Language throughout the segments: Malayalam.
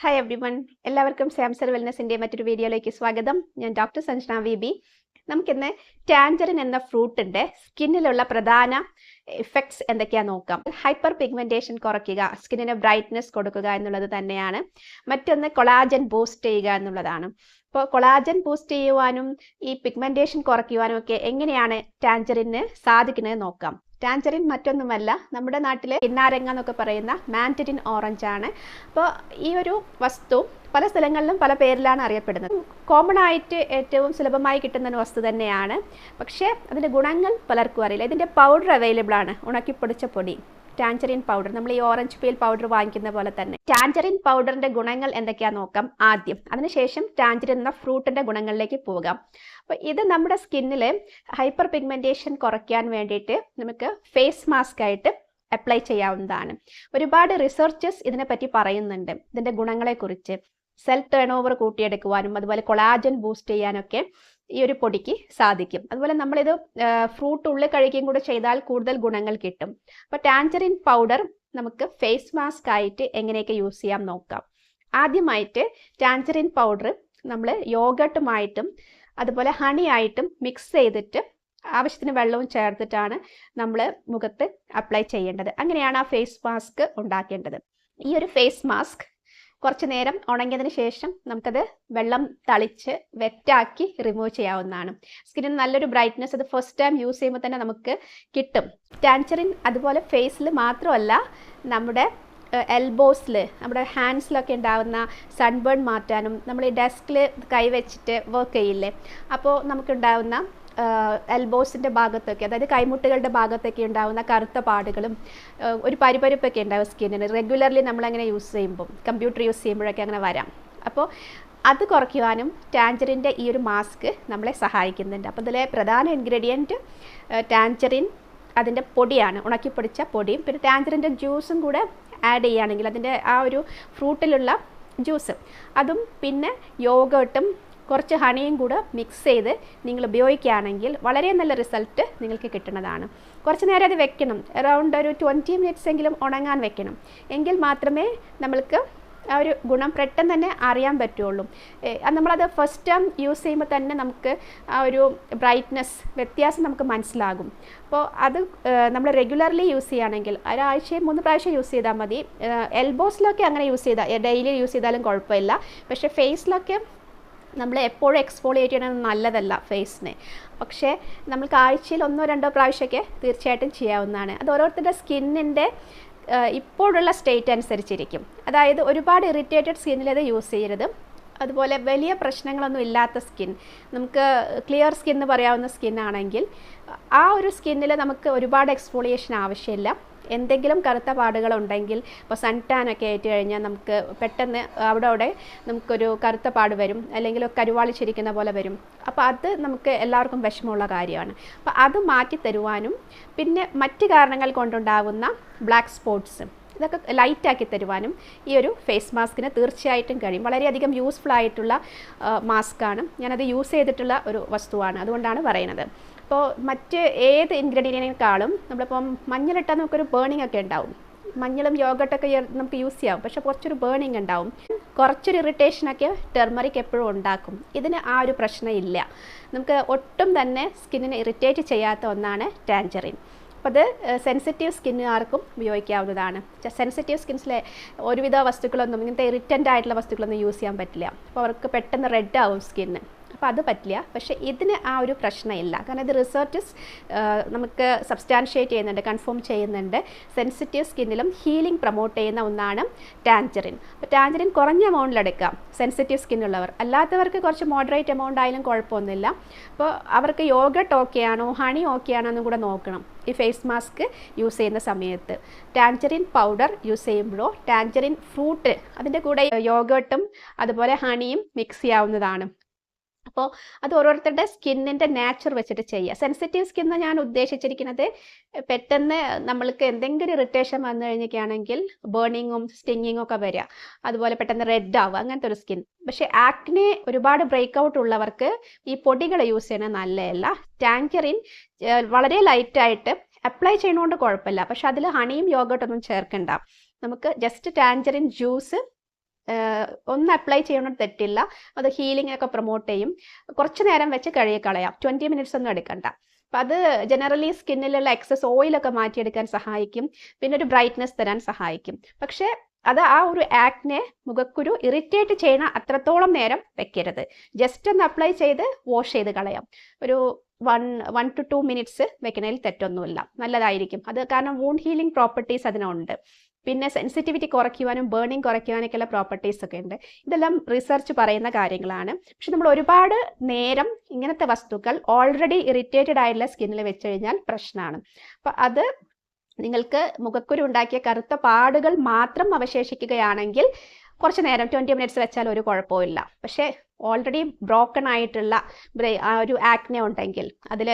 ഹായ് എവ്രിവൺ, എല്ലാവർക്കും സാംസർ വെൽനസിൻ്റെ മറ്റൊരു വീഡിയോയിലേക്ക് സ്വാഗതം. ഞാൻ ഡോക്ടർ സഞ്ജന VB. നമുക്കിന്ന് ടാഞ്ചറിൻ എന്ന ഫ്രൂട്ടിൻ്റെ സ്കിന്നിലുള്ള പ്രധാന ഇഫക്ട്സ് എന്തൊക്കെയാണെന്ന് നോക്കാം. ഹൈപ്പർ പിഗ്മെൻറ്റേഷൻ കുറയ്ക്കുക, സ്കിന്നിന് ബ്രൈറ്റ്നസ് കൊടുക്കുക എന്നുള്ളത് തന്നെയാണ്. മറ്റൊന്ന് കൊളാജൻ ബൂസ്റ്റ് ചെയ്യുക എന്നുള്ളതാണ്. അപ്പോൾ കൊളാജൻ ബൂസ്റ്റ് ചെയ്യുവാനും ഈ പിഗ്മെൻറ്റേഷൻ കുറയ്ക്കുവാനും ഒക്കെ എങ്ങനെയാണ് ടാഞ്ചറിന് സാധിക്കുന്നത് നോക്കാം. ടാഞ്ചറിൻ മറ്റൊന്നുമല്ല, നമ്മുടെ നാട്ടിലെ കിന്നാരങ്ങ എന്നൊക്കെ പറയുന്ന മാൻഡറിൻ ഓറഞ്ച് ആണ്. അപ്പോൾ ഈ ഒരു വസ്തു പല സ്ഥലങ്ങളിലും പല പേരിലാണ് അറിയപ്പെടുന്നത്. കോമൺ ആയിട്ട് ഏറ്റവും സുലഭമായി കിട്ടുന്ന ഒരു വസ്തു തന്നെയാണ്. പക്ഷേ അതിൻ്റെ ഗുണങ്ങൾ പലർക്കും അറിയില്ല. ഇതിൻ്റെ പൗഡർ അവൈലബിൾ ആണ്, ഉണക്കിപ്പൊടിച്ച പൊടി, ടാഞ്ചറിൻ പൗഡർ. നമ്മൾ ഈ ഓറഞ്ച് പീൽ പൗഡർ വാങ്ങിക്കുന്ന പോലെ തന്നെ. ടാഞ്ചറിൻ പൗഡറിന്റെ ഗുണങ്ങൾ എന്തൊക്കെയാണെന്ന് നോക്കാം ആദ്യം. അതിനുശേഷം ടാഞ്ചറിൻ എന്ന ഫ്രൂട്ടിന്റെ ഗുണങ്ങളിലേക്ക് പോകാം. അപ്പോൾ ഇത് നമ്മുടെ സ്കിന്നിൽ ഹൈപ്പർ പിഗ്മെന്റേഷൻ കുറയ്ക്കാൻ വേണ്ടിയിട്ട് നമുക്ക് ഫേസ് മാസ്ക് ആയിട്ട് അപ്ലൈ ചെയ്യാവുന്നതാണ്. ഒരുപാട് റിസർച്ചേഴ്സ് ഇതിനെപ്പറ്റി പറയുന്നുണ്ട്, ഇതിന്റെ ഗുണങ്ങളെക്കുറിച്ച്. സെൽ ടേൺ ഓവർ കൂട്ടിയെടുക്കുവാനും അതുപോലെ കൊളാജൻ ബൂസ്റ്റ് ചെയ്യാനൊക്കെ ഈ ഒരു പൊടിക്ക് സാധിക്കും. അതുപോലെ നമ്മളിത് ഫ്രൂട്ട് ഉള്ളിൽ കഴിക്കുകയും കൂടെ ചെയ്താൽ കൂടുതൽ ഗുണങ്ങൾ കിട്ടും. അപ്പോൾ ടാഞ്ചറിൻ പൗഡർ നമുക്ക് ഫേസ് മാസ്ക് ആയിട്ട് എങ്ങനെയൊക്കെ യൂസ് ചെയ്യാം നോക്കാം. ആദ്യമായിട്ട് ടാഞ്ചറിൻ പൗഡർ നമ്മൾ യോഗട്ടുമായിട്ടും അതുപോലെ ഹണി ആയിട്ടും മിക്സ് ചെയ്തിട്ട് ആവശ്യത്തിന് വെള്ളവും ചേർത്തിട്ടാണ് നമ്മൾ മുഖത്ത് അപ്ലൈ ചെയ്യേണ്ടത്. അങ്ങനെയാണ് ആ ഫേസ് മാസ്ക് ഉണ്ടാക്കേണ്ടത്. ഈ ഒരു ഫേസ് മാസ്ക് കുറച്ച് നേരം ഉണങ്ങിയതിന് ശേഷം നമുക്കത് വെള്ളം തളിച്ച് വെറ്റാക്കി റിമൂവ് ചെയ്യാവുന്നതാണ്. സ്കിന്നിന് നല്ലൊരു ബ്രൈറ്റ്നസ് അത് ഫസ്റ്റ് ടൈം യൂസ് ചെയ്യുമ്പോൾ തന്നെ നമുക്ക് കിട്ടും. ടാഞ്ചറിൻ അതുപോലെ ഫേസിൽ മാത്രമല്ല, നമ്മുടെ എൽബോസിൽ, നമ്മുടെ ഹാൻഡ്സിലൊക്കെ ഉണ്ടാകുന്ന സൺബേൺ മാറ്റാനും, നമ്മൾ ഈ ഡെസ്കിൽ കൈവച്ചിട്ട് വർക്ക് ചെയ്യില്ലേ, അപ്പോൾ നമുക്കുണ്ടാകുന്ന എൽബോസിൻ്റെ ഭാഗത്തൊക്കെ, അതായത് കൈമുട്ടുകളുടെ ഭാഗത്തൊക്കെ ഉണ്ടാകുന്ന കറുത്ത പാടുകളും ഒരു പരിപരിപ്പൊക്കെ ഉണ്ടാവും സ്കിന്നിന്. റെഗുലർലി നമ്മളങ്ങനെ യൂസ് ചെയ്യുമ്പോൾ, കമ്പ്യൂട്ടർ യൂസ് ചെയ്യുമ്പോഴൊക്കെ അങ്ങനെ വരാം. അപ്പോൾ അത് കുറയ്ക്കുവാനും ടാഞ്ചറിൻ്റെ ഈ ഒരു മാസ്ക് നമ്മളെ സഹായിക്കുന്നുണ്ട്. അപ്പോൾ ഇതിലെ പ്രധാന ഇൻഗ്രീഡിയൻറ്റ് ടാഞ്ചറിൻ, അതിൻ്റെ പൊടിയാണ്, ഉണക്കിപ്പൊടിച്ച പൊടിയും, പിന്നെ ടാഞ്ചറിൻ്റെ ജ്യൂസും കൂടെ ആഡ് ചെയ്യുകയാണെങ്കിൽ, അതിൻ്റെ ആ ഒരു ഫ്രൂട്ടിലുള്ള ജ്യൂസ്, അതും പിന്നെ യോഗട്ടും കുറച്ച് ഹണിയും കൂടെ മിക്സ് ചെയ്ത് നിങ്ങൾ ഉപയോഗിക്കുകയാണെങ്കിൽ വളരെ നല്ല റിസൾട്ട് നിങ്ങൾക്ക് കിട്ടുന്നതാണ്. കുറച്ച് നേരം അത് വെക്കണം, അറൗണ്ട് ഒരു 20 മിനിറ്റ്സ് എങ്കിലും ഉണങ്ങാൻ വെക്കണം. എങ്കിൽ മാത്രമേ നമ്മൾക്ക് ആ ഒരു ഗുണം പെട്ടെന്ന് തന്നെ അറിയാൻ പറ്റുള്ളൂ. നമ്മളത് ഫസ്റ്റ് ടൈം യൂസ് ചെയ്യുമ്പോൾ തന്നെ നമുക്ക് ആ ഒരു ബ്രൈറ്റ്നസ് വ്യത്യാസം നമുക്ക് മനസ്സിലാകും. അപ്പോൾ അത് നമ്മൾ റെഗുലർലി യൂസ് ചെയ്യുകയാണെങ്കിൽ ഒരാഴ്ചയിൽ 3 പ്രാവശ്യം യൂസ് ചെയ്താൽ മതി. എൽബോസിലൊക്കെ അങ്ങനെ യൂസ് ചെയ്താൽ, ഡെയിലി യൂസ് ചെയ്താലും കുഴപ്പമില്ല. പക്ഷേ ഫേസിലൊക്കെ നമ്മൾ എപ്പോഴും എക്സ്ഫോളിയേറ്റ് ചെയ്യണമെന്ന് നല്ലതല്ല ഫേസിനെ. പക്ഷേ നമ്മൾക്ക് ആഴ്ചയിൽ 1-2 പ്രാവശ്യമൊക്കെ തീർച്ചയായിട്ടും ചെയ്യാവുന്നതാണ്. അത് ഓരോരുത്തരുടെ സ്കിന്നിൻ്റെ ഇപ്പോഴുള്ള സ്റ്റേറ്റ് അനുസരിച്ചിരിക്കും. അതായത് ഒരുപാട് ഇറിറ്റേറ്റഡ് സ്കിന്നിൽ അത് യൂസ് ചെയ്യരുത്. അതുപോലെ വലിയ പ്രശ്നങ്ങളൊന്നും ഇല്ലാത്ത സ്കിൻ, നമുക്ക് ക്ലിയർ സ്കിൻ എന്ന് പറയാവുന്ന സ്കിന്നാണെങ്കിൽ ആ ഒരു സ്കിന്നിൽ നമുക്ക് ഒരുപാട് എക്സ്ഫോളിയേഷൻ ആവശ്യമില്ല. എന്തെങ്കിലും കറുത്ത പാടുകളുണ്ടെങ്കിൽ, ഇപ്പോൾ സൺ ടാൻ ഒക്കെ ആയിട്ട് കഴിഞ്ഞാൽ നമുക്ക് പെട്ടെന്ന് അവിടെ നമുക്കൊരു കറുത്ത പാട് വരും, അല്ലെങ്കിൽ കരുവാളിച്ചിരിക്കുന്ന പോലെ വരും. അപ്പോൾ അത് നമുക്ക് എല്ലാവർക്കും വിഷമമുള്ള കാര്യമാണ്. അപ്പോൾ അത് മാറ്റി തരുവാനും, പിന്നെ മറ്റ് കാരണങ്ങൾ കൊണ്ടുണ്ടാകുന്ന ബ്ലാക്ക് സ്പോട്ട്സ്, ഇതൊക്കെ ലൈറ്റാക്കി തരുവാനും ഈ ഒരു ഫേസ് മാസ്കിന് തീർച്ചയായിട്ടും കഴിയും. വളരെയധികം യൂസ്ഫുൾ ആയിട്ടുള്ള മാസ്കാണ്. ഞാനത് യൂസ് ചെയ്തിട്ടുള്ള ഒരു വസ്തുവാണ്, അതുകൊണ്ടാണ് പറയുന്നത്. അപ്പോൾ മറ്റ് ഏത് ഇൻഗ്രീഡിയൻറ്റിനേക്കാളും നമ്മളിപ്പം മഞ്ഞളിട്ടാൽ നമുക്കൊരു ബേണിംഗ് ഒക്കെ ഉണ്ടാവും. മഞ്ഞളും യോഗട്ടൊക്കെ നമുക്ക് യൂസ് ചെയ്യാം, പക്ഷേ കുറച്ചൊരു ബേണിംഗ് ഉണ്ടാവും, കുറച്ചൊരു ഇറിറ്റേഷനൊക്കെ ടെർമറിക് എപ്പോഴും ഉണ്ടാക്കും. ഇതിന് ആ ഒരു പ്രശ്നമില്ല. നമുക്ക് ഒട്ടും തന്നെ സ്കിന്നിനെ ഇറിറ്റേറ്റ് ചെയ്യാത്ത ഒന്നാണ് ടാഞ്ചറിൻ. അപ്പോൾ അത് സെൻസിറ്റീവ് സ്കിന്നുകാർക്കും ഉപയോഗിക്കാവുന്നതാണ്. സെൻസിറ്റീവ് സ്കിൻസിലെ ഒരുവിധ വസ്തുക്കളൊന്നും, ഇങ്ങനത്തെ ഇറിറ്റൻ്റ് ആയിട്ടുള്ള വസ്തുക്കളൊന്നും യൂസ് ചെയ്യാൻ പറ്റില്ല. അപ്പോൾ അവർക്ക് പെട്ടെന്ന് റെഡ് ആവും സ്കിന്ന്. അപ്പോൾ അത് പറ്റില്ല. പക്ഷേ ഇതിന് ആ ഒരു പ്രശ്നമില്ല. കാരണം ഇത് റിസർച്ചസ് നമുക്ക് സബ്സ്റ്റാൻഷിയേറ്റ് ചെയ്യുന്നുണ്ട്, കൺഫേം ചെയ്യുന്നുണ്ട്. സെൻസിറ്റീവ് സ്കിന്നിലും ഹീലിംഗ് പ്രൊമോട്ട് ചെയ്യുന്ന ഒന്നാണ് ടാഞ്ചറിൻ. അപ്പോൾ ടാഞ്ചറിൻ കുറഞ്ഞ എമൗണ്ടിലെടുക്കാം സെൻസിറ്റീവ് സ്കിന്നുള്ളവർ. അല്ലാത്തവർക്ക് കുറച്ച് മോഡറേറ്റ് എമൗണ്ട് ആയാലും കുഴപ്പമൊന്നുമില്ല. അപ്പോൾ അവർക്ക് യോഗട്ട് ഓക്കെ ആണോ, ഹണി ഓക്കെ ആണോ എന്നും കൂടെ നോക്കണം ഈ ഫേസ് മാസ്ക് യൂസ് ചെയ്യുന്ന സമയത്ത്. ടാഞ്ചറിൻ പൗഡർ യൂസ് ചെയ്യുമ്പോഴോ ടാഞ്ചറിൻ ഫ്രൂട്ട്, അതിൻ്റെ കൂടെ യോഗട്ടും അതുപോലെ ഹണിയും മിക്സ് ചെയ്യാവുന്നതാണ്. അപ്പോൾ അത് ഓരോരുത്തരുടെ സ്കിന്നിൻ്റെ നാച്ചർ വെച്ചിട്ട് ചെയ്യുക. സെൻസിറ്റീവ് സ്കിന്ന് ഞാൻ ഉദ്ദേശിച്ചിരിക്കുന്നത്, പെട്ടെന്ന് നമ്മൾക്ക് എന്തെങ്കിലും ഇറിറ്റേഷൻ വന്നു കഴിഞ്ഞൊക്കെയാണെങ്കിൽ ബേണിങ്ങും സ്റ്റിങ്ങിങ്ങും ഒക്കെ വരിക, അതുപോലെ പെട്ടെന്ന് റെഡ് ആവുക, അങ്ങനത്തെ ഒരു സ്കിൻ. പക്ഷേ ആക്നെ ഒരുപാട് ബ്രേക്ക് ഔട്ട് ഉള്ളവർക്ക് ഈ പൊടികൾ യൂസ് ചെയ്യണത് നല്ലതല്ല. ടാഞ്ചറിൻ വളരെ ലൈറ്റായിട്ട് അപ്ലൈ ചെയ്യുന്നതുകൊണ്ട് കുഴപ്പമില്ല. പക്ഷെ അതിൽ ഹണിയും യോഗട്ടൊന്നും ചേർക്കണ്ട. നമുക്ക് ജസ്റ്റ് ടാഞ്ചറിൻ ജ്യൂസ് ഒന്ന് അപ്ലൈ ചെയ്യണം തെറ്റില്ല, അത് ഹീലിംഗ് ഒക്കെ പ്രൊമോട്ട് ചെയ്യും. കുറച്ച് നേരം വെച്ച് കഴുകിക്കളയാം, 20 മിനിറ്റ്സ് ഒന്നും എടുക്കണ്ട. അപ്പം അത് ജനറലി സ്കിന്നിലുള്ള എക്സസ് ഓയിലൊക്കെ മാറ്റിയെടുക്കാൻ സഹായിക്കും, പിന്നെ ഒരു ബ്രൈറ്റ്നെസ് തരാൻ സഹായിക്കും. പക്ഷേ അത് ആ ഒരു ആക്നെ മുഖക്കുരു ഇറിറ്റേറ്റ് ചെയ്യണ അത്രത്തോളം നേരം വെക്കരുത്. ജസ്റ്റ് ഒന്ന് അപ്ലൈ ചെയ്ത് വാഷ് ചെയ്ത് കളയാം. ഒരു 1 to 2 മിനിറ്റ്സ് വെക്കണതിൽ തെറ്റൊന്നുമില്ല, നല്ലതായിരിക്കും അത്. കാരണം വൂണ്ട് ഹീലിംഗ് പ്രോപ്പർട്ടീസ് അതിനുണ്ട്. പിന്നെ സെൻസിറ്റിവിറ്റി കുറയ്ക്കുവാനും ബേണിംഗ് കുറയ്ക്കുവാനൊക്കെയുള്ള പ്രോപ്പർട്ടീസ് ഒക്കെ ഉണ്ട്. ഇതെല്ലാം റിസർച്ച് പറയുന്ന കാര്യങ്ങളാണ്. പക്ഷെ നമ്മൾ ഒരുപാട് നേരം ഇങ്ങനത്തെ വസ്തുക്കൾ ഓൾറെഡി ഇറിറ്റേറ്റഡ് ആയിട്ടുള്ള സ്കിന്നിൽ വെച്ച് കഴിഞ്ഞാൽ പ്രശ്നമാണ്. അപ്പം അത് നിങ്ങൾക്ക് മുഖക്കുരു ഉണ്ടാക്കിയ കറുത്ത പാടുകൾ മാത്രം അവശേഷിക്കുകയാണെങ്കിൽ കുറച്ച് നേരം 20 മിനിറ്റ്സ് വെച്ചാൽ ഒരു കുഴപ്പമില്ല. പക്ഷേ ഓൾറെഡി ബ്രോക്കൺ ആയിട്ടുള്ള ആ ഒരു ആക്നെ ഉണ്ടെങ്കിൽ, അതിൽ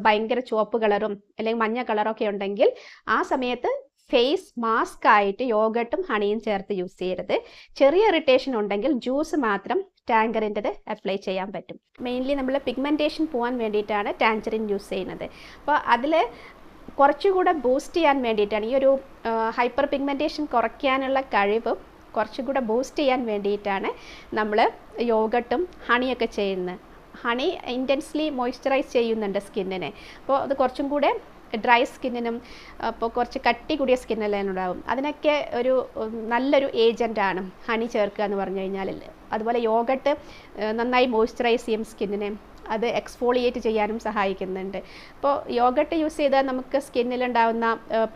ഭയങ്കര ചുവപ്പ് കളറും അല്ലെങ്കിൽ മഞ്ഞ കളറൊക്കെ ഉണ്ടെങ്കിൽ ആ സമയത്ത് ഫേസ് മാസ്ക് ആയിട്ട് യോഗട്ടും ഹണിയും ചേർത്ത് യൂസ് ചെയ്യരുത്. ചെറിയ ഇറിറ്റേഷൻ ഉണ്ടെങ്കിൽ ജ്യൂസ് മാത്രം ടാങ്കറിൻ്റെത് അപ്ലൈ ചെയ്യാൻ പറ്റും. മെയിൻലി നമ്മൾ പിഗ്മെൻറ്റേഷൻ പോകാൻ വേണ്ടിയിട്ടാണ് ടാൻജറിൻ യൂസ് ചെയ്യുന്നത്. അപ്പോൾ അതിൽ കുറച്ചുകൂടെ ബൂസ്റ്റ് ചെയ്യാൻ വേണ്ടിയിട്ടാണ്, ഈ ഒരു ഹൈപ്പർ പിഗ്മെൻറ്റേഷൻ കുറയ്ക്കാനുള്ള കഴിവ് കുറച്ചുകൂടെ ബൂസ്റ്റ് ചെയ്യാൻ വേണ്ടിയിട്ടാണ് നമ്മൾ യോഗട്ടും ഹണിയൊക്കെ ചെയ്യുന്നത്. ഹണി ഇൻറ്റൻസ്ലി മോയ്സ്ചറൈസ് ചെയ്യുന്നുണ്ട് സ്കിന്നിനെ. അപ്പോൾ അത് കുറച്ചും കൂടെ ഡ്രൈ സ്കിന്നിനും അപ്പോൾ കുറച്ച് കട്ടി കൂടിയ സ്കിന്നെല്ലാം ഉണ്ടാവും, അതിനൊക്കെ ഒരു നല്ലൊരു ഏജൻ്റാണ് ഹണി ചേർക്കുക എന്ന് പറഞ്ഞു കഴിഞ്ഞാൽ. അതുപോലെ യോഗട്ട് നന്നായി മോയ്സ്ചറൈസ് ചെയ്യും സ്കിന്നിനെ, അത് എക്സ്ഫോളിയേറ്റ് ചെയ്യാനും സഹായിക്കുന്നുണ്ട്. അപ്പോൾ യോഗട്ട് യൂസ് ചെയ്താൽ നമുക്ക് സ്കിന്നിലുണ്ടാകുന്ന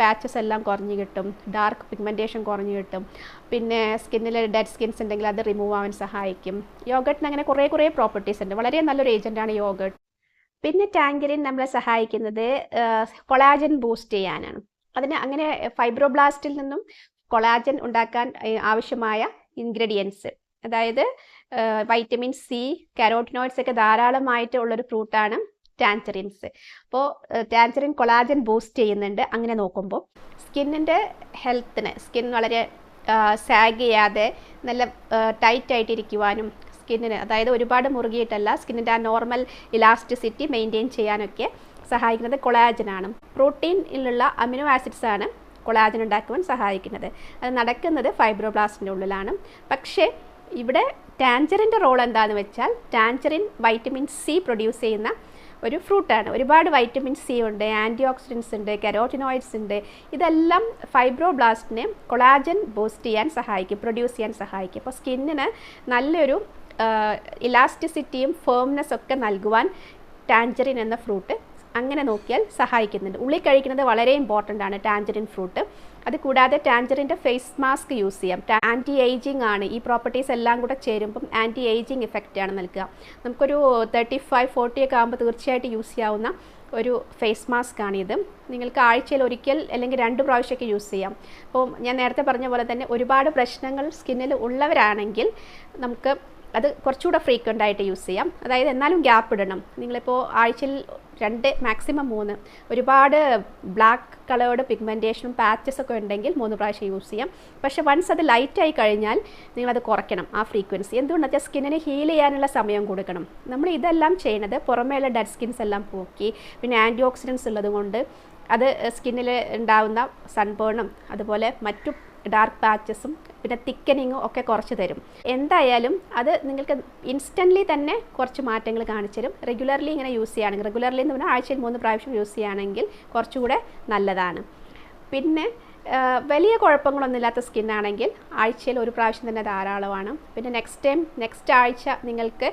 പാച്ചസ് എല്ലാം കുറഞ്ഞു കിട്ടും, ഡാർക്ക് പിഗ്മെൻറ്റേഷൻ കുറഞ്ഞു കിട്ടും. പിന്നെ സ്കിന്നിൽ ഡെഡ് സ്കിൻസ് ഉണ്ടെങ്കിൽ അത് റിമൂവ് ആവാൻ സഹായിക്കും. യോഗട്ടിന് അങ്ങനെ കുറേ പ്രോപ്പർട്ടീസ് ഉണ്ട്, വളരെ നല്ലൊരു ഏജൻ്റാണ് യോഗട്ട്. പിന്നെ ടാങ്കറിൻ നമ്മളെ സഹായിക്കുന്നത് കൊളാജൻ ബൂസ്റ്റ് ചെയ്യാനാണ്. അതിന് അങ്ങനെ ഫൈബ്രോബ്ലാസ്റ്റിൽ നിന്നും കൊളാജൻ ഉണ്ടാക്കാൻ ആവശ്യമായ ഇൻഗ്രീഡിയൻസ്, അതായത് വൈറ്റമിൻ സി, കരോട്ടിനോയിഡ്സ് ഒക്കെ ധാരാളമായിട്ട് ഉള്ളൊരു ഫ്രൂട്ടാണ് ടാൻജറിൻസ്. അപ്പോൾ ടാൻജറിൻ കൊളാജൻ ബൂസ്റ്റ് ചെയ്യുന്നുണ്ട്. അങ്ങനെ നോക്കുമ്പോൾ സ്കിന്നിൻ്റെ ഹെൽത്തിന്, സ്കിൻ വളരെ സാഗ് ചെയ്യാതെ നല്ല ടൈറ്റായിട്ടിരിക്കുവാനും സ്കിന്നിന്, അതായത് ഒരുപാട് മുറുകിയിട്ടല്ല, സ്കിന്നിൻ്റെ ആ നോർമൽ ഇലാസ്റ്റിസിറ്റി മെയിൻറ്റെയിൻ ചെയ്യാനൊക്കെ സഹായിക്കുന്നത് കൊളാജനാണ്. പ്രോട്ടീനിലുള്ള അമിനോ ആസിഡ്സാണ് കൊളാജൻ ഉണ്ടാക്കുവാൻ സഹായിക്കുന്നത്. അത് നടക്കുന്നത് ഫൈബ്രോബ്ലാസ്റ്റിൻ്റെ ഉള്ളിലാണ്. പക്ഷേ ഇവിടെ ടാൻജറിൻ്റെ റോൾ എന്താണെന്ന് വെച്ചാൽ, ടാൻജറിൻ വൈറ്റമിൻ സി പ്രൊഡ്യൂസ് ചെയ്യുന്ന ഒരു ഫ്രൂട്ടാണ്. ഒരുപാട് വൈറ്റമിൻ സി ഉണ്ട്, ആൻറ്റി ഓക്സിഡൻസ് ഉണ്ട്, കരോട്ടിനോയിഡ്സ് ഉണ്ട്. ഇതെല്ലാം ഫൈബ്രോബ്ലാസ്റ്റിനെ കൊളാജൻ ബൂസ്റ്റ് ചെയ്യാൻ സഹായിക്കും, പ്രൊഡ്യൂസ് ചെയ്യാൻ സഹായിക്കും. അപ്പോൾ സ്കിന്നിന് നല്ലൊരു ഇലാസ്റ്റിസിറ്റിയും ഫേംനെസ് ഒക്കെ നൽകുവാൻ ടാൻജറിൻ എന്ന ഫ്രൂട്ട് അങ്ങനെ നോക്കിയാൽ സഹായിക്കുന്നുണ്ട്. ഉള്ളിൽ കഴിക്കുന്നത് വളരെ ഇമ്പോർട്ടൻ്റ് ആണ് ടാൻജറിൻ ഫ്രൂട്ട്. അത് കൂടാതെ ടാൻജറിൻ്റെ ഫേസ് മാസ്ക് യൂസ് ചെയ്യാം. ആൻറ്റി ഏജിങ് ആണ്, ഈ പ്രോപ്പർട്ടീസ് എല്ലാം കൂടെ ചേരുമ്പം ആൻറ്റി ഏജിങ് ഇഫക്റ്റാണ് നൽകുക. നമുക്കൊരു 35-40 ഒക്കെ ആകുമ്പോൾ തീർച്ചയായിട്ടും യൂസ് ചെയ്യാവുന്ന ഒരു ഫേസ് മാസ്ക് ആണിത്. നിങ്ങൾക്ക് ആഴ്ചയിൽ ഒരിക്കൽ അല്ലെങ്കിൽ 2 പ്രാവശ്യമൊക്കെ യൂസ് ചെയ്യാം. അപ്പോൾ ഞാൻ നേരത്തെ പറഞ്ഞ പോലെ തന്നെ ഒരുപാട് പ്രശ്നങ്ങൾ സ്കിന്നിൽ ഉള്ളവരാണെങ്കിൽ നമുക്ക് അത് കുറച്ചുകൂടെ ഫ്രീക്വൻ്റ് ആയിട്ട് യൂസ് ചെയ്യാം. അതായത് എന്നാലും ഗ്യാപ്പ് ഇടണം. നിങ്ങളിപ്പോൾ ആഴ്ചയിൽ 2 മാക്സിമം 3, ഒരുപാട് ബ്ലാക്ക് കളേർഡ് പിഗ്മെൻറ്റേഷനും പാച്ചസൊക്കെ ഉണ്ടെങ്കിൽ 3 പ്രാവശ്യം യൂസ് ചെയ്യാം. പക്ഷേ വൺസ് അത് ലൈറ്റായി കഴിഞ്ഞാൽ നിങ്ങളത് കുറയ്ക്കണം ആ ഫ്രീക്വൻസി. എന്തുകൊണ്ടെന്ന് വെച്ചാൽ സ്കിന്നിന് ഹീൽ ചെയ്യാനുള്ള സമയം കൊടുക്കണം. നമ്മൾ ഇതെല്ലാം ചെയ്യുന്നത് പുറമേയുള്ള ഡെഡ് സ്കിൻസ് എല്ലാം പോക്കി, പിന്നെ ആൻറ്റി ഓക്സിഡൻസ് ഉള്ളത് കൊണ്ട് അത് സ്കിന്നിൽ ഉണ്ടാകുന്ന സൺബേണും അതുപോലെ മറ്റു ഡാർക്ക് പാച്ചസും പിന്നെ തിക്കനിങ്ങും ഒക്കെ കുറച്ച് തരും. എന്തായാലും അത് നിങ്ങൾക്ക് ഇൻസ്റ്റൻ്റ്ലി തന്നെ കുറച്ച് മാറ്റങ്ങൾ കാണിച്ചു തരും. റെഗുലർലി ഇങ്ങനെ യൂസ് ചെയ്യുകയാണെങ്കിൽ, റെഗുലർലി എന്ന് പറഞ്ഞാൽ ആഴ്ചയിൽ 3 പ്രാവശ്യം യൂസ് ചെയ്യുകയാണെങ്കിൽ കുറച്ചുകൂടെ നല്ലതാണ്. പിന്നെ വലിയ കുഴപ്പങ്ങളൊന്നുമില്ലാത്ത സ്കിന്നാണെങ്കിൽ ആഴ്ചയിൽ 1 പ്രാവശ്യം തന്നെ ധാരാളമാണ്. പിന്നെ നെക്സ്റ്റ് ആഴ്ച നിങ്ങൾക്ക്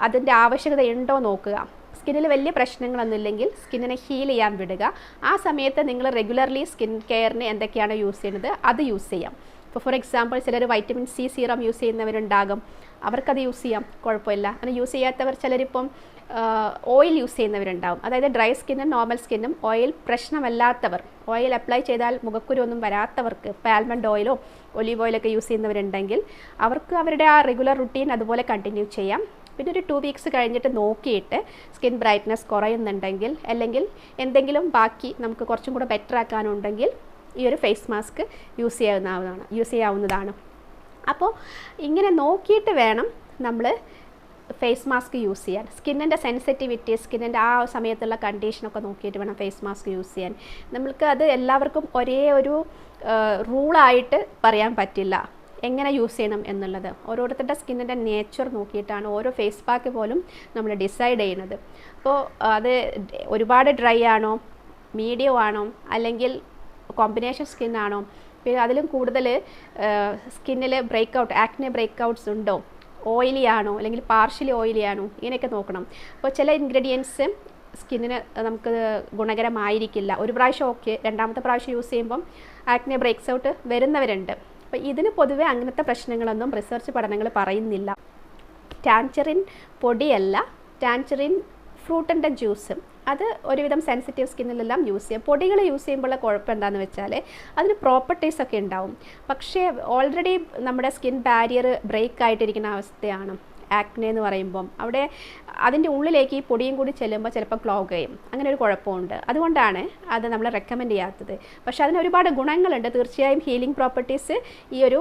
അതിൻ്റെ ആവശ്യകത ഉണ്ടോ നോക്കുക. സ്കിന്നിൽ വലിയ പ്രശ്നങ്ങളൊന്നും ഇല്ലെങ്കിൽ സ്കിന്നിനെ ഹീൽ ചെയ്യാൻ വിടുക. ആ സമയത്ത് നിങ്ങൾ റെഗുലർലി സ്കിൻ കെയറിന് എന്തൊക്കെയാണോ യൂസ് ചെയ്യുന്നത് അത് യൂസ് ചെയ്യാം. ഇപ്പോൾ ഫോർ എക്സാമ്പിൾ ചിലർ വൈറ്റമിൻ സി സീറം യൂസ് ചെയ്യുന്നവരുണ്ടാകും, അവർക്കത് യൂസ് ചെയ്യാം, കുഴപ്പമില്ല. അങ്ങനെ യൂസ് ചെയ്യാത്തവർ ചിലരിപ്പം ഓയിൽ യൂസ് ചെയ്യുന്നവരുണ്ടാകും. അതായത് ഡ്രൈ സ്കിന്നും നോർമൽ സ്കിന്നും ഓയിൽ പ്രശ്നമല്ലാത്തവർ, ഓയിൽ അപ്ലൈ ചെയ്താൽ മുഖക്കുരു ഒന്നും വരാത്തവർക്ക്, ഇപ്പോൾ ആൽമണ്ട് ഓയിലോ ഒലീവ് ഓയിലൊക്കെ യൂസ് ചെയ്യുന്നവരുണ്ടെങ്കിൽ അവർക്ക് അവരുടെ ആ റെഗുലർ റുട്ടീൻ അതുപോലെ കണ്ടിന്യൂ ചെയ്യാം. പിന്നെ ഒരു 2 വീക്സ് കഴിഞ്ഞിട്ട് നോക്കിയിട്ട് സ്കിൻ ബ്രൈറ്റ്നസ് കുറയുന്നുണ്ടെങ്കിൽ അല്ലെങ്കിൽ എന്തെങ്കിലും ബാക്കി നമുക്ക് കുറച്ചും കൂടെ ബെറ്റർ ആക്കാനുണ്ടെങ്കിൽ ഈ ഒരു ഫേസ് മാസ്ക് യൂസ് ചെയ്യാവുന്നതാണ്. അപ്പോൾ ഇങ്ങനെ നോക്കിയിട്ട് വേണം നമ്മൾ ഫേസ് മാസ്ക് യൂസ് ചെയ്യാൻ. സ്കിന്നിൻ്റെ സെൻസിറ്റിവിറ്റി, സ്കിന്നിൻ്റെ ആ സമയത്തുള്ള കണ്ടീഷനൊക്കെ നോക്കിയിട്ട് വേണം ഫേസ് മാസ്ക് യൂസ് ചെയ്യാൻ. നമ്മൾക്ക് അത് എല്ലാവർക്കും ഒരേ ഒരു റൂളായിട്ട് പറയാൻ പറ്റില്ല. എങ്ങനെ യൂസ് ചെയ്യണം എന്നുള്ളത്. ഓരോരുത്തരുടെ സ്കിന്നിൻ്റെ നേച്ചർ നോക്കിയിട്ടാണ് ഓരോ ഫേസ് പാക്ക് പോലും നമ്മൾ ഡിസൈഡ് ചെയ്യുന്നത്. അപ്പോൾ അത് ഒരുപാട് ഡ്രൈ ആണോ, മീഡിയം ആണോ, അല്ലെങ്കിൽ കോമ്പിനേഷൻ സ്കിന്നാണോ, പിന്നെ അതിലും കൂടുതൽ സ്കിന്നിൽ ആക്നെ ബ്രേക്കൗട്ട്സ് ഉണ്ടോ, ഓയിലി ആണോ അല്ലെങ്കിൽ പാർഷ്യലി ഓയിലി ആണോ, ഇങ്ങനെയൊക്കെ നോക്കണം. അപ്പോൾ ചില ഇൻഗ്രീഡിയൻസ് സ്കിന്നിന് നമുക്ക് ഗുണകരമായിരിക്കില്ല. ഒരു പ്രാവശ്യം ഓക്കെ, രണ്ടാമത്തെ പ്രാവശ്യം യൂസ് ചെയ്യുമ്പം ആക്നെ ബ്രേക്സ് ഔട്ട് വരുന്നവരുണ്ട്. അപ്പോൾ ഇതിന് പൊതുവെ അങ്ങനത്തെ പ്രശ്നങ്ങളൊന്നും റിസർച്ച് പഠനങ്ങൾ പറയുന്നില്ല. ടാൻജറിൻ പൊടിയല്ല, ടാൻജറിൻ ഫ്രൂട്ടിൻ്റെ ജ്യൂസ് അത് ഒരുവിധം സെൻസിറ്റീവ് സ്കിന്നിലെല്ലാം യൂസ് ചെയ്യാം. പൊടികൾ യൂസ് ചെയ്യുമ്പോഴുള്ള കുഴപ്പം എന്താണെന്ന് വെച്ചാൽ അതിന് പ്രോപ്പർട്ടീസ് ഒക്കെ ഉണ്ടാവും. പക്ഷേ ഓൾറെഡി നമ്മുടെ സ്കിൻ ബാരിയർ ബ്രേക്ക് ആയിട്ടിരിക്കുന്ന അവസ്ഥയാണ് ആക്നെ എന്ന് പറയുമ്പം. അവിടെ അതിൻ്റെ ഉള്ളിലേക്ക് ഈ പൊടിയും കൂടി ചെല്ലുമ്പോൾ ചിലപ്പോൾ ക്ലോഗ് ചെയ്യും. അങ്ങനെ ഒരു കുഴപ്പമുണ്ട്. അതുകൊണ്ടാണ് അത് നമ്മൾ റെക്കമെൻഡ് ചെയ്യാത്തത്. പക്ഷേ അതിന് ഒരുപാട് ഗുണങ്ങളുണ്ട്. തീർച്ചയായും ഹീലിംഗ് പ്രോപ്പർട്ടീസ് ഈ ഒരു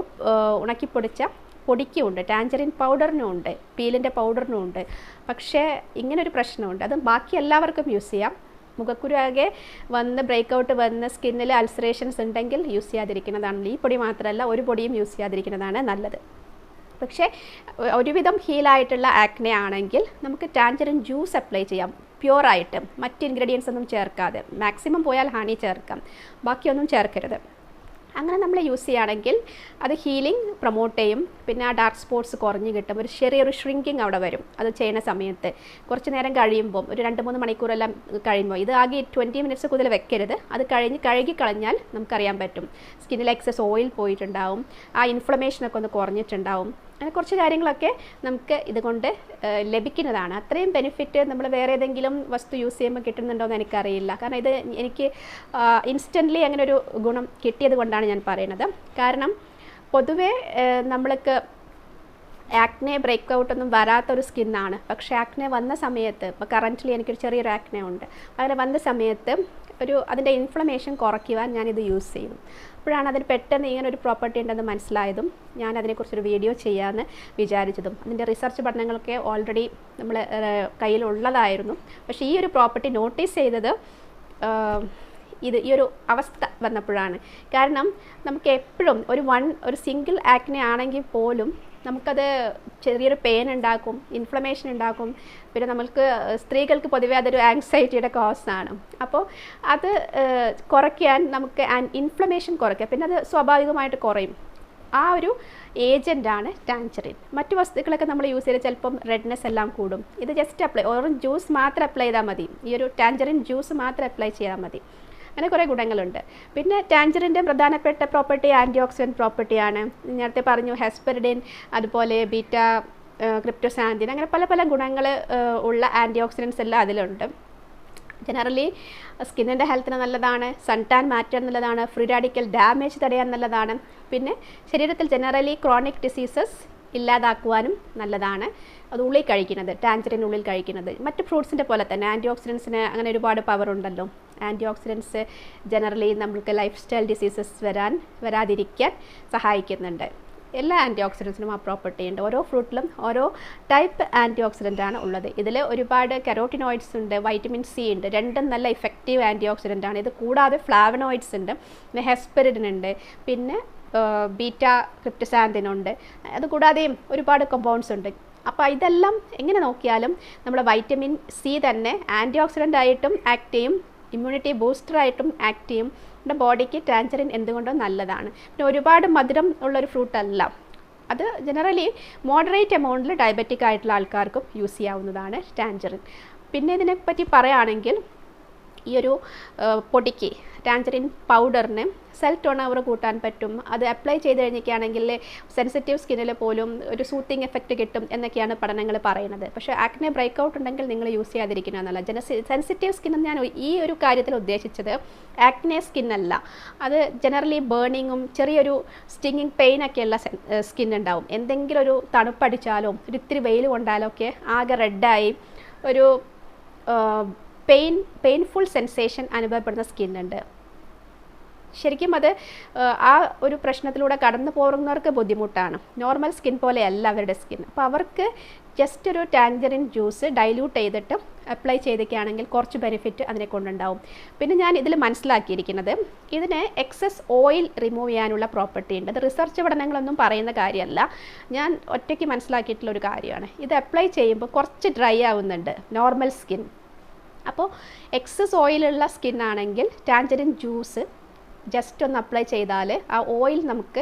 ഉണക്കിപ്പൊടിച്ച പൊടിക്കുമുണ്ട്, ടാൻജറിൻ പൗഡറിനും ഉണ്ട്, പീലിൻ്റെ പൗഡറിനും ഉണ്ട്. പക്ഷേ ഇങ്ങനൊരു പ്രശ്നമുണ്ട്. അത് ബാക്കി എല്ലാവർക്കും യൂസ് ചെയ്യാം. മുഖക്കുരു ആകെ വന്ന് ബ്രേക്കൗട്ട് വന്ന് സ്കിന്നിൽ അൾസറേഷൻസ് ഉണ്ടെങ്കിൽ യൂസ് ചെയ്യാതിരിക്കുന്നതാണ്. ഈ പൊടി മാത്രമല്ല, ഒരു പൊടിയും യൂസ് ചെയ്യാതിരിക്കുന്നതാണ് നല്ലത്. പക്ഷേ ഒരുവിധം ഹീലായിട്ടുള്ള ആക്നെ ആണെങ്കിൽ നമുക്ക് ടാൻജറിൻ ജ്യൂസ് അപ്ലൈ ചെയ്യാം, പ്യുവറായിട്ട്, മറ്റ് ഇൻഗ്രീഡിയൻസ് ഒന്നും ചേർക്കാതെ. മാക്സിമം പോയാൽ ഹണി ചേർക്കാം, ബാക്കിയൊന്നും ചേർക്കരുത്. അങ്ങനെ നമ്മൾ യൂസ് ചെയ്യുകയാണെങ്കിൽ അത് ഹീലിംഗ് പ്രൊമോട്ട് ചെയ്യും. പിന്നെ ആ ഡാർക്ക് സ്പോട്ട്സ് കുറഞ്ഞ് കിട്ടും. ഒരു ചെറിയൊരു ഷ്രിങ്കിങ് അവിടെ വരും അത് ചെയ്യുന്ന സമയത്ത്. കുറച്ച് നേരം കഴിയുമ്പം ഒരു 2-3 മണിക്കൂറെല്ലാം കഴിയുമ്പോൾ, ഇത് ആകെ 20 മിനിറ്റ്സ് കൂടുതൽ വെക്കരുത്. അത് കഴുകിക്കളഞ്ഞാൽ നമുക്കറിയാൻ പറ്റും സ്കിന്നിൽ എക്സസ് ഓയിൽ പോയിട്ടുണ്ടാവും, ആ ഇൻഫ്ലമേഷനൊക്കെ ഒന്ന് കുറഞ്ഞിട്ടുണ്ടാവും. അങ്ങനെ കുറച്ച് കാര്യങ്ങളൊക്കെ നമുക്ക് ഇതുകൊണ്ട് ലഭിക്കുന്നതാണ്. അത്രയും ബെനിഫിറ്റ് നമ്മൾ വേറെ ഏതെങ്കിലും വസ്തു യൂസ് ചെയ്യുമ്പോൾ കിട്ടുന്നുണ്ടോ എന്ന് എനിക്കറിയില്ല. കാരണം ഇത് എനിക്ക് ഇൻസ്റ്റൻ്റ്ലി അങ്ങനെ ഒരു ഗുണം കിട്ടിയത് കൊണ്ടാണ് ഞാൻ പറയുന്നത്. കാരണം പൊതുവേ നമ്മൾക്ക് ആക്നെ ബ്രേക്കൗട്ടൊന്നും വരാത്തൊരു സ്കിന്നാണ്. പക്ഷേ ആക്നെ വന്ന സമയത്ത്, ഇപ്പോൾ കറൻ്റ്ലി എനിക്കൊരു ചെറിയൊരു ആക്നെ ഉണ്ട്, അങ്ങനെ വന്ന സമയത്ത് അതിൻ്റെ ഇൻഫ്ലമേഷൻ കുറയ്ക്കുവാൻ ഞാനിത് യൂസ് ചെയ്തു. അപ്പോഴാണ് അതിന് പെട്ടെന്ന് ഇങ്ങനൊരു പ്രോപ്പർട്ടി ഉണ്ടെന്ന് മനസ്സിലായതും ഞാൻ അതിനെക്കുറിച്ചൊരു വീഡിയോ ചെയ്യാമെന്ന് വിചാരിച്ചതും. അതിൻ്റെ റിസർച്ച് പഠനങ്ങളൊക്കെ ഓൾറെഡി നമ്മൾ കയ്യിലുള്ളതായിരുന്നു. പക്ഷേ ഈ ഒരു പ്രോപ്പർട്ടി നോട്ടീസ് ചെയ്തത് ഈ ഒരു അവസ്ഥ വന്നപ്പോഴാണ്. കാരണം നമുക്ക് എപ്പോഴും ഒരു സിംഗിൾ ആക്നെ ആണെങ്കിൽ പോലും നമുക്കത് ചെറിയൊരു പെയിൻ ഉണ്ടാക്കും, ഇൻഫ്ലമേഷൻ ഉണ്ടാക്കും. പിന്നെ നമുക്ക് സ്ത്രീകൾക്ക് പൊതുവേ അതൊരു ആങ്സൈറ്റിയുടെ കോസാണ്. അപ്പോൾ അത് കുറയ്ക്കാൻ നമുക്ക് ഇൻഫ്ലമേഷൻ കുറയ്ക്കുക, പിന്നെ അത് സ്വാഭാവികമായിട്ട് കുറയും. ആ ഒരു ഏജൻ്റാണ് ടാൻജറിൻ. മറ്റു വസ്തുക്കളൊക്കെ നമ്മൾ യൂസ് ചെയ്ത് ചിലപ്പം റെഡ്നെസ് എല്ലാം കൂടും. ഇത് ജസ്റ്റ് ഓറഞ്ച് ജ്യൂസ് മാത്രം അപ്ലൈ ചെയ്താൽ മതി. ഈ ഒരു ടാൻജറിൻ ജ്യൂസ് മാത്രം അപ്ലൈ ചെയ്താൽ മതി. അങ്ങനെ കുറേ ഗുണങ്ങളുണ്ട്. പിന്നെ ടാൻജറിൻ്റെ പ്രധാനപ്പെട്ട പ്രോപ്പർട്ടി ആൻറ്റി ഓക്സിഡൻറ്റ് പ്രോപ്പർട്ടിയാണ്. നേരത്തെ പറഞ്ഞു ഹെസ്പെറിഡിൻ, അതുപോലെ ബീറ്റ ക്രിപ്റ്റോസാന്തിൻ, അങ്ങനെ പല പല ഗുണങ്ങൾ ഉള്ള ആൻറ്റി ഓക്സിഡൻസ് എല്ലാം അതിലുണ്ട്. ജനറലി സ്കിന്നിൻ്റെ ഹെൽത്തിന് നല്ലതാണ്, സൺ ടാൻ മാറ്റാൻ നല്ലതാണ്, ഫ്രീ റാഡിക്കൽ ഡാമേജ് തടയാൻ നല്ലതാണ്. പിന്നെ ശരീരത്തിൽ ജനറലി ക്രോണിക് ഡിസീസസ് ഇല്ലാതാക്കുവാനും നല്ലതാണ് അത് ഉള്ളിൽ കഴിക്കുന്നത്, ടാൻജറിനുള്ളിൽ കഴിക്കുന്നത്. മറ്റ് ഫ്രൂട്ട്സിൻ്റെ പോലെ തന്നെ ആൻറ്റി ഓക്സിഡൻസിന് അങ്ങനെ ഒരുപാട് പവർ ഉണ്ടല്ലോ. ആൻറ്റി ഓക്സിഡൻസ് ജനറലി നമുക്ക് ലൈഫ് സ്റ്റൈൽ ഡിസീസസ് വരാതിരിക്കാൻ സഹായിക്കുന്നുണ്ട്. എല്ലാ ആൻറ്റി ഓക്സിഡൻസിനും ആ പ്രോപ്പർട്ടി ഉണ്ട്. ഓരോ ഫ്രൂട്ടിലും ഓരോ ടൈപ്പ് ആൻറ്റി ഓക്സിഡൻ്റ് ആണ് ഉള്ളത്. ഇതിൽ ഒരുപാട് കരോട്ടിനോയിഡ്സ് ഉണ്ട്, വൈറ്റമിൻ സി ഉണ്ട്, രണ്ടും നല്ല ഇഫക്റ്റീവ് ആൻറ്റി ഓക്സിഡൻ്റ് ആണ്. ഇത് കൂടാതെ ഫ്ലാവനോയിഡ്സ് ഉണ്ട്, പിന്നെ ഹെസ്പെറിഡിൻ ഉണ്ട്, പിന്നെ ബീറ്റ ക്രിപ്റ്റോസാന്തിനുണ്ട്. അതുകൂടാതെയും ഒരുപാട് കോമ്പൗണ്ട്സ് ഉണ്ട്. അപ്പോൾ ഇതെല്ലാം എങ്ങനെ നോക്കിയാലും നമ്മുടെ വൈറ്റമിൻ സി തന്നെ ആൻറ്റി ഓക്സിഡൻ്റ് ആയിട്ടും ആക്ട് ചെയ്യും, ഇമ്മ്യൂണിറ്റി ബൂസ്റ്ററായിട്ടും ആക്ട് ചെയ്യും. നമ്മുടെ ബോഡിക്ക് ടാൻജറിൻ എന്തുകൊണ്ടും നല്ലതാണ്. പിന്നെ ഒരുപാട് മധുരം ഉള്ളൊരു ഫ്രൂട്ട് അല്ല. അത് ജനറലി മോഡറേറ്റ് എമൗണ്ടിൽ ഡയബറ്റിക് ആയിട്ടുള്ള ആൾക്കാർക്കും യൂസ് ചെയ്യാവുന്നതാണ് ടാൻജറിൻ. പിന്നെ ഇതിനെപ്പറ്റി പറയുകയാണെങ്കിൽ ഈ ഒരു പൊടിക്ക് ടാൻജറിൻ പൗഡറിന് സെൽ ടേൺ ഓവർ കൂട്ടാൻ പറ്റും. അത് അപ്ലൈ ചെയ്ത് കഴിഞ്ഞിട്ടാണെങ്കിൽ സെൻസിറ്റീവ് സ്കിന്നിൽ പോലും ഒരു സൂത്തിങ് എഫക്റ്റ് കിട്ടും എന്നൊക്കെയാണ് പഠനങ്ങൾ പറയുന്നത്. പക്ഷേ ആക്നെ ബ്രേക്കൗട്ട് ഉണ്ടെങ്കിൽ നിങ്ങൾ യൂസ് ചെയ്യാതിരിക്കുന്നതല്ല. സെൻസിറ്റീവ് സ്കിൻ ഞാൻ ഈ ഒരു കാര്യത്തിൽ ഉദ്ദേശിച്ചത് ആക്നെ സ്കിന്നല്ല. അത് ജനറലി ബേണിങ്ങും ചെറിയൊരു സ്റ്റിങ്ങിങ് പെയിനൊക്കെയുള്ള സ്കിൻ ഉണ്ടാവും. എന്തെങ്കിലും ഒരു തണുപ്പടിച്ചാലോ ഒരു ഇത്തിരി വെയിൽ കൊണ്ടാലോ ഒക്കെ ആകെ റെഡായി ഒരു പെയിൻഫുൾ സെൻസേഷൻ അനുഭവപ്പെടുന്ന സ്കിന്നുണ്ട്. ശരിക്കും അത് ആ ഒരു പ്രശ്നത്തിലൂടെ കടന്നു പോകുന്നവർക്ക് ബുദ്ധിമുട്ടാണ്. നോർമൽ സ്കിൻ പോലെയല്ല അവരുടെ സ്കിൻ. അപ്പോൾ അവർക്ക് ജസ്റ്റ് ഒരു ടാൻജറിൻ ജ്യൂസ് ഡൈല്യൂട്ട് ചെയ്തിട്ട് അപ്ലൈ ചെയ്തൊക്കെയാണെങ്കിൽ കുറച്ച് ബെനിഫിറ്റ് അതിനെ കൊണ്ടുണ്ടാവും. പിന്നെ ഞാൻ ഇതിൽ മനസ്സിലാക്കിയിരിക്കുന്നത് ഇതിന് എക്സസ് ഓയിൽ റിമൂവ് ചെയ്യാനുള്ള പ്രോപ്പർട്ടി ഉണ്ട്. അത് റിസർച്ച് പഠനങ്ങളൊന്നും പറയുന്ന കാര്യമല്ല, ഞാൻ ഒറ്റയ്ക്ക് മനസ്സിലാക്കിയിട്ടുള്ള ഒരു കാര്യമാണ്. ഇത് അപ്ലൈ ചെയ്യുമ്പോൾ കുറച്ച് ഡ്രൈ ആവുന്നുണ്ട് നോർമൽ സ്കിൻ. അപ്പോൾ എക്സസ് ഓയിലുള്ള സ്കിൻ ആണെങ്കിൽ ടാൻജറിൻ ജ്യൂസ് ജസ്റ്റ് ഒന്ന് അപ്ലൈ ചെയ്താൽ ആ ഓയിൽ നമുക്ക്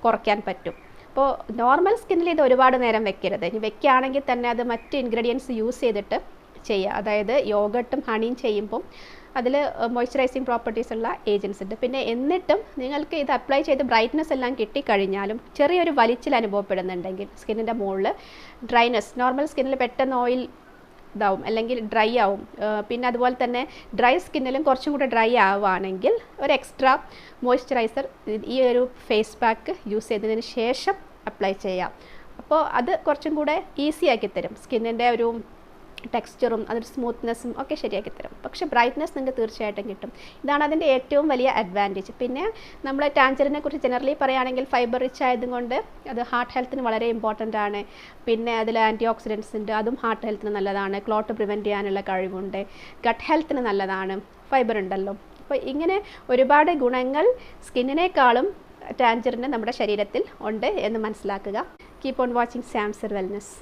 കുറയ്ക്കാൻ പറ്റും. അപ്പോൾ നോർമൽ സ്കിന്നിൽ ഇത് ഒരുപാട് നേരം വെക്കരുത്. ഇനി വെക്കുകയാണെങ്കിൽ തന്നെ അത് മറ്റ് ഇൻഗ്രീഡിയൻസ് യൂസ് ചെയ്തിട്ട് ചെയ്യുക. അതായത് യോഗട്ടും ഹണിയും ചെയ്യുമ്പം അതിൽ മോയ്സ്ചറൈസിങ് പ്രോപ്പർട്ടീസ് ഉള്ള ഏജൻസ് ഉണ്ട്. പിന്നെ എന്നിട്ടും നിങ്ങൾക്ക് ഇത് അപ്ലൈ ചെയ്ത് ബ്രൈറ്റ്നസ് എല്ലാം കിട്ടിക്കഴിഞ്ഞാലും ചെറിയൊരു വലിച്ചിൽ അനുഭവപ്പെടുന്നുണ്ടെങ്കിൽ സ്കിന്നിൻ്റെ മുകളിൽ ഡ്രൈനെസ്, നോർമൽ സ്കിന്നിൽ പെട്ടെന്ന് ഓയിൽ ഇതാവും അല്ലെങ്കിൽ ഡ്രൈ ആവും. പിന്നെ അതുപോലെ തന്നെ ഡ്രൈ സ്കിന്നിലും കുറച്ചും കൂടെ ഡ്രൈ ആവുകയാണെങ്കിൽ ഒരു എക്സ്ട്രാ മോയ്സ്ചറൈസർ ഈ ഒരു ഫേസ് പാക്ക് യൂസ് ചെയ്തതിന് ശേഷം അപ്ലൈ ചെയ്യാം. അപ്പോൾ അത് കുറച്ചും കൂടെ ഈസി ആക്കി തരും. സ്കിന്നിൻ്റെ ഒരു ടെക്സ്ചറും അതൊരു സ്മൂത്ത്നെസ്സും ഒക്കെ ശരിയാക്കി തരും. പക്ഷേ ബ്രൈറ്റ്നസ് നിങ്ങൾക്ക് തീർച്ചയായിട്ടും കിട്ടും. ഇതാണ് അതിൻ്റെ ഏറ്റവും വലിയ അഡ്വാൻറ്റേജ്. പിന്നെ നമ്മൾ ടാൻജറിനെ കുറിച്ച് ജനറലി പറയുകയാണെങ്കിൽ ഫൈബർ റിച്ച് ആയതുകൊണ്ട് അത് ഹാർട്ട് ഹെൽത്തിന് വളരെ ഇമ്പോർട്ടൻ്റ് ആണ്. പിന്നെ അതിൽ ആൻറ്റി ഓക്സിഡൻസ് ഉണ്ട്, അതും ഹാർട്ട് ഹെൽത്തിന് നല്ലതാണ്. ക്ലോട്ട് പ്രിവെൻറ്റ് ചെയ്യാനുള്ള കഴിവുണ്ട്. ഗട്ട് ഹെൽത്തിന് നല്ലതാണ്, ഫൈബർ ഉണ്ടല്ലോ. അപ്പോൾ ഇങ്ങനെ ഒരുപാട് ഗുണങ്ങൾ സ്കിന്നിനേക്കാളും ടാൻജറിന് നമ്മുടെ ശരീരത്തിൽ ഉണ്ട് എന്ന് മനസ്സിലാക്കുക. Keep on watching Samsar wellness.